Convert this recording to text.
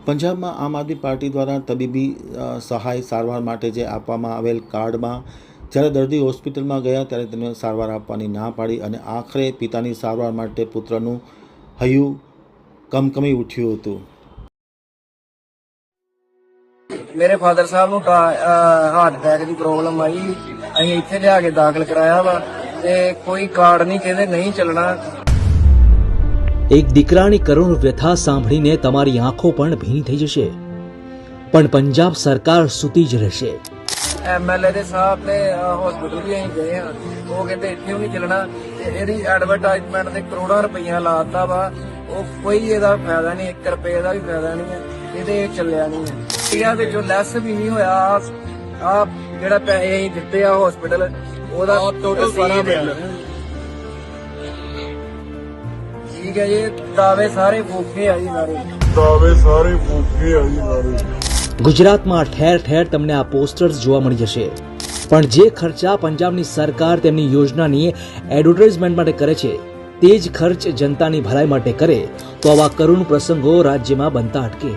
પંજાબમાં આમ આદમી પાર્ટી દ્વારા તબીબી સહાય સારવાર માટે જે આપવામાં આવેલ કાર્ડમાં જ્યારે દર્દી હોસ્પિટલમાં ગયા ત્યારે તેમને સારવાર આપવાની ના પાડી અને આખરે પિતાની સારવાર માટે પુત્રનું હૈયું કમકમી ઉઠ્યું હતું। मेरे फादर साहब ਨੂੰ हार्ट अटैक ਦੀ प्रॉब्लम आई। ਅਸੀਂ ਇੱਥੇ ਲਿਆ ਕੇ ਦਾਖਲ ਕਰਾਇਆ ਵਾ ਤੇ કોઈ કાર્ડ નહીં, ਕਹਿੰਦੇ નહીં ਚੱਲਣਾ। એક દીકરાની કરુણ વ્યથા સાંભળીને તમારી આંખો પણ ભીની થઈ જશે, પણ પંજાબ સરકાર સૂતી જ રહેશે। ਐਮਐਲਏ ਦੇ ਸਾਹਿਬ ਨੇ ਹਸਪੀਟਲ ਵੀ ਅਸੀਂ ਗਏ ਆ, ਉਹ ਕਹਿੰਦੇ ਇੱਥੇ ਵੀ ਨਹੀਂ ਚੱਲਣਾ ਤੇ ਇਹਦੀ ਐਡਵਰਟਾਈਜ਼ਮੈਂਟ ਤੇ ਕਰੋੜਾਂ ਰੁਪਈਆ ਲਾਤਾ ਵਾ, ਉਹ ਕੋਈ ਇਹਦਾ ਫਾਇਦਾ ਨਹੀਂ, 1 ਰੁਪਏ ਦਾ ਵੀ ਫਾਇਦਾ ਨਹੀਂ ਹੈ, ਇਹਦੇ ਚੱਲਿਆ ਨਹੀਂ ਹੈ। ਇੰਡੀਆ ਵਿੱਚੋਂ ਲੈਸ ਵੀ ਨਹੀਂ ਹੋਇਆ। ਆ ਜਿਹੜਾ ਪੈਸੇ ਅਸੀਂ ਦਿੱਤੇ ਆ ਹਸਪੀਟਲ ਉਹਦਾ ਟੋਟਲ ਸਾਰਾ ਬਿੱਲ ਠੀਕ ਹੈ। ਇਹ ਦਾਅਵੇ ਸਾਰੇ ਫੂਕੇ ਆ ਜੀ, ਸਾਰੇ ગુજરાતમાં ઠેર ઠેર તમને આ પોસ્ટર્સ જોવા મળી જશે, પણ જે ખર્ચા પંજાબની સરકાર તેમની યોજનાની એડવર્ટાઇઝમેન્ટ માટે કરે છે તે જ ખર્ચ જનતાની ભલાઈ માટે કરે તો આવા કરુણ પ્રસંગો રાજ્યમાં બનતા અટકે।